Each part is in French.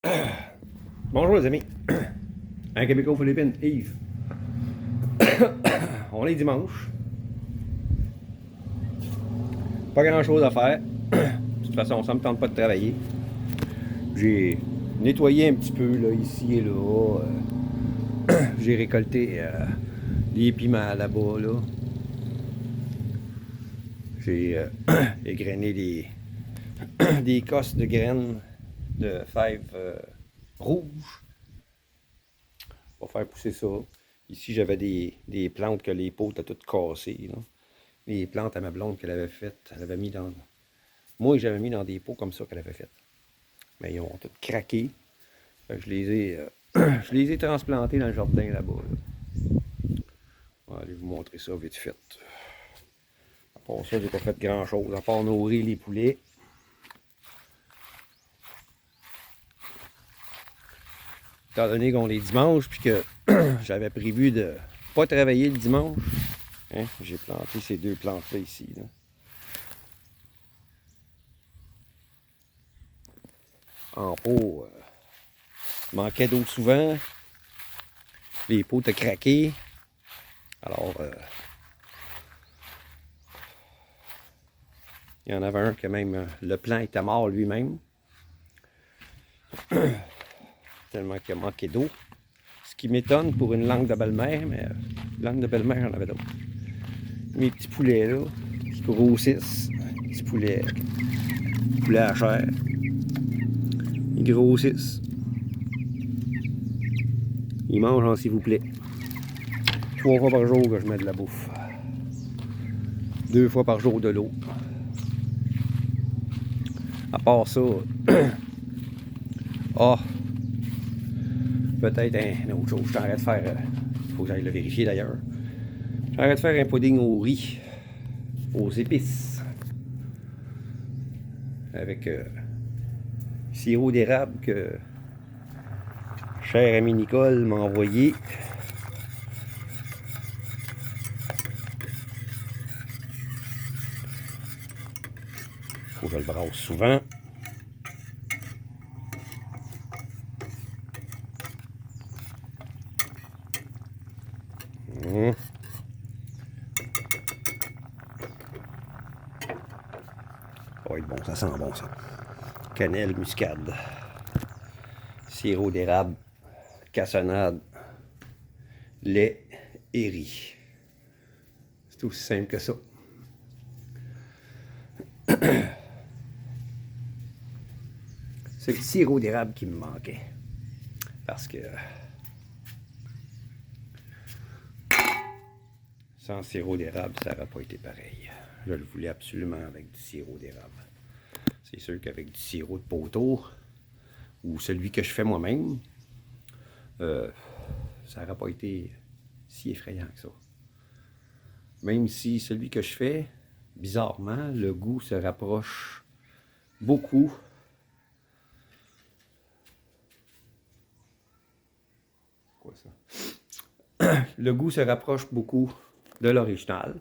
Bonjour les amis. Un Québécois Philippines, Yves. On est dimanche. Pas grand chose à faire. De toute façon, ça me tente pas de travailler. J'ai nettoyé un petit peu là, ici et là. J'ai récolté des piments là-bas. Là. J'ai égrené des cosses de graines de fèves rouges pour faire pousser ça. Ici, j'avais des plantes que les pots étaient toutes cassées. Là. Les plantes à ma blonde qu'elle avait faites, elle avait mis dans. Moi, j'avais mis dans des pots comme ça qu'elle avait faites. Mais ils ont toutes craqué. Fait que je les ai transplantés dans le jardin là-bas. Là. Je vais aller vous montrer ça vite fait. À part ça, j'ai pas fait grand-chose, à part nourrir les poulets. Étant donné qu'on est dimanche, puis que j'avais prévu de pas travailler le dimanche, hein, j'ai planté ces deux plantes-là ici. Là. En pot, manquait d'eau souvent. Les pots étaient craqués. Alors, il y en avait un que même le plant était mort lui-même. Tellement qu'il a manqué d'eau. Ce qui m'étonne pour une langue de belle-mère, mais langue de belle-mère, j'en avais d'autres. Mes petits poulets là, qui grossissent. Petits poulets à chair. Ils grossissent. Ils mangent en s'il vous plaît. 3 fois par jour que je mets de la bouffe. 2 fois par jour de l'eau. À part ça, ah, peut-être une autre chose. Je t'arrête de faire. Il faut que j'aille le vérifier d'ailleurs. J'arrête de faire un pudding au riz, aux épices, avec sirop d'érable que cher ami Nicole m'a envoyé. Faut que je le brasse souvent. Ça va être bon, ça sent bon ça. Cannelle, muscade, sirop d'érable, cassonade, lait et riz. C'est aussi simple que ça. C'est le sirop d'érable qui me manquait. Parce que sans sirop d'érable, ça n'aurait pas été pareil. Je le voulais absolument avec du sirop d'érable. C'est sûr qu'avec du sirop de poteau, ou celui que je fais moi-même, ça n'aurait pas été si effrayant que ça. Même si celui que je fais, bizarrement, le goût se rapproche beaucoup. Quoi ça? Le goût se rapproche beaucoup de l'original.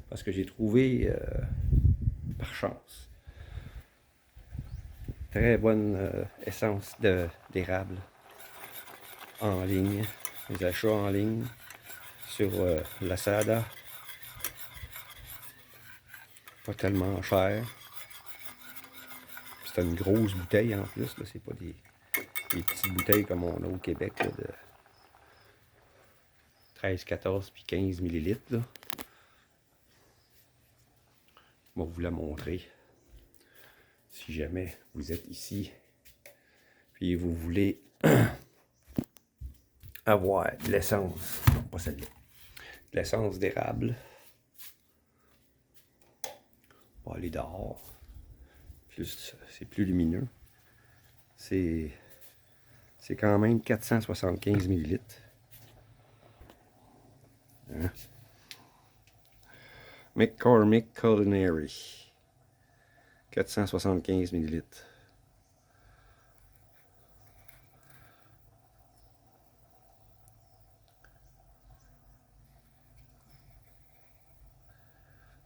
Parce que j'ai trouvé, par chance, très bonne essence d'érable en ligne. Les achats en ligne sur Lazada. Pas tellement cher. C'est une grosse bouteille en plus. C'est pas des petites bouteilles comme on a au Québec là, de 13, 14 puis 15 millilitres. Là. Je vais vous la montrer. Si jamais vous êtes ici puis vous voulez avoir de l'essence, non pas celle-là, de l'essence d'érable, on va aller dehors. Plus, c'est plus lumineux. C'est quand même 475 millilitres. Hein? McCormick Culinary. 475 millilitres.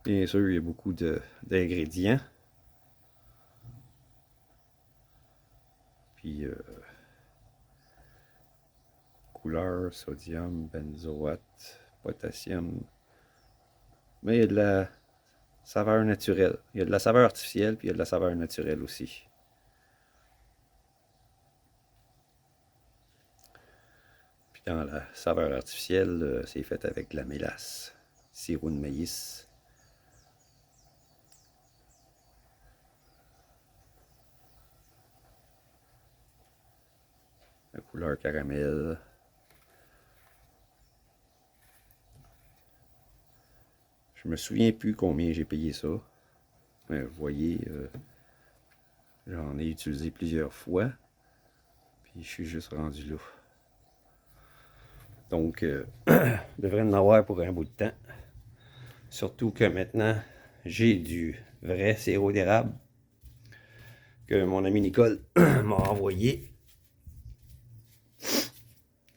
Bien sûr, il y a beaucoup d'ingrédients. Puis, couleur, sodium, benzoate, potassium. Mais il y a de la saveur naturelle. Il y a de la saveur artificielle, puis il y a de la saveur naturelle aussi. Puis dans la saveur artificielle, c'est fait avec de la mélasse, sirop de maïs. La couleur caramel. Je me souviens plus combien j'ai payé ça. Mais vous voyez, j'en ai utilisé plusieurs fois. Puis je suis juste rendu là. Donc, je devrais en avoir pour un bout de temps. Surtout que maintenant, j'ai du vrai sirop d'érable que mon ami Nicole m'a envoyé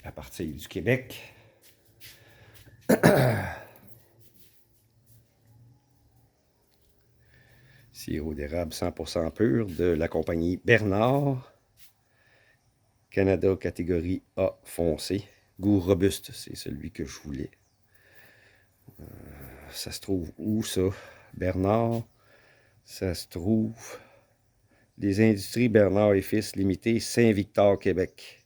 à partir du Québec. Sirop d'érable 100% pur de la compagnie Bernard. Canada catégorie A foncé. Goût robuste, c'est celui que je voulais. Ça se trouve où ça? Bernard. Ça se trouve des industries Bernard et Fils Limité, Saint-Victor, Québec.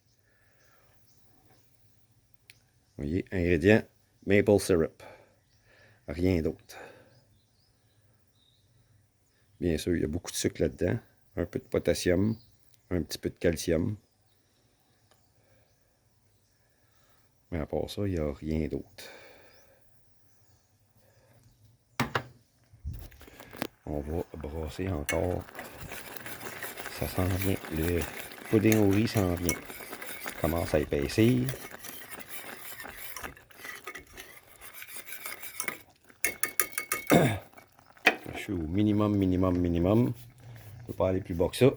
Vous voyez, ingrédients, maple syrup. Rien d'autre. Bien sûr, il y a beaucoup de sucre là-dedans. Un peu de potassium, un petit peu de calcium. Mais à part ça, il n'y a rien d'autre. On va brasser encore. Ça s'en vient. Le pudding au riz s'en vient. Commence à épaissir. Je suis au minimum. Je ne peux pas aller plus bas que ça.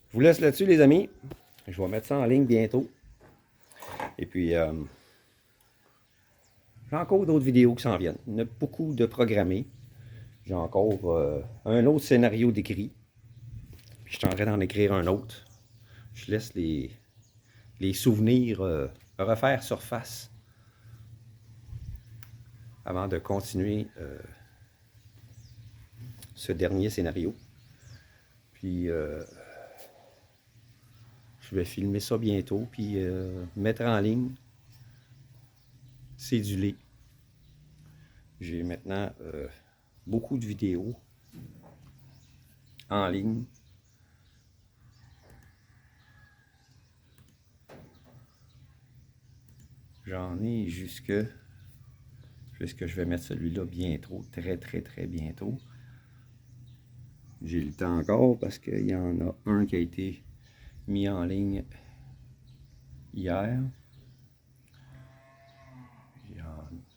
Je vous laisse là-dessus, les amis. Je vais mettre ça en ligne bientôt. Et puis, j'ai encore d'autres vidéos qui s'en viennent. Il y en a beaucoup de programmés. J'ai encore un autre scénario d'écrit. Puis je suis en train d'en écrire un autre. Je laisse les souvenirs refaire surface avant de continuer ce dernier scénario. Puis je vais filmer ça bientôt, puis mettre en ligne. C'est du lait. J'ai maintenant beaucoup de vidéos en ligne. J'en ai jusque je vais mettre celui-là bientôt, très bientôt. J'ai le temps encore parce qu'il y en a un qui a été mis en ligne hier.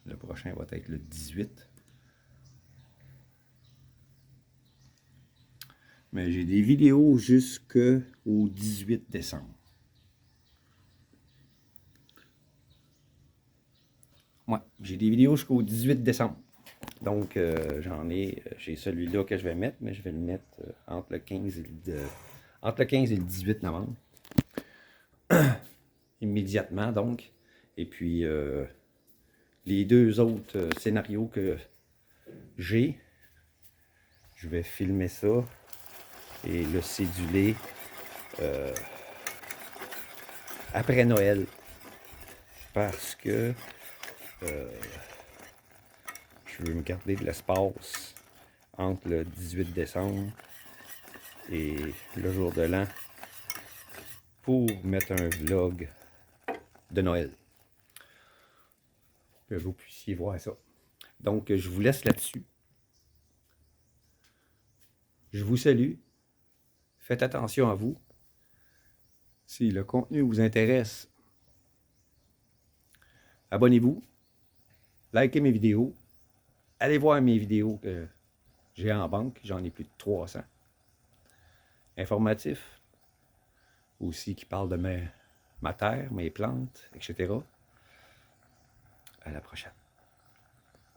Le prochain va être le 18. Mais j'ai des vidéos jusqu'au 18 décembre. Ouais, j'ai des vidéos jusqu'au 18 décembre. Donc, j'ai celui-là que je vais mettre, mais je vais le mettre entre le 15 et le 18 novembre. Immédiatement, donc. Et puis, les deux autres scénarios que j'ai, je vais filmer ça et le céduler après Noël. Parce que je veux me garder de l'espace entre le 18 décembre et le jour de l'an pour mettre un vlog de Noël. Que vous puissiez voir ça. Donc, je vous laisse là-dessus. Je vous salue. Faites attention à vous. Si le contenu vous intéresse, abonnez-vous. Likez mes vidéos. Allez voir mes vidéos que j'ai en banque. J'en ai plus de 300. Informatifs. Aussi qui parlent de ma terre, mes plantes, etc. À la prochaine.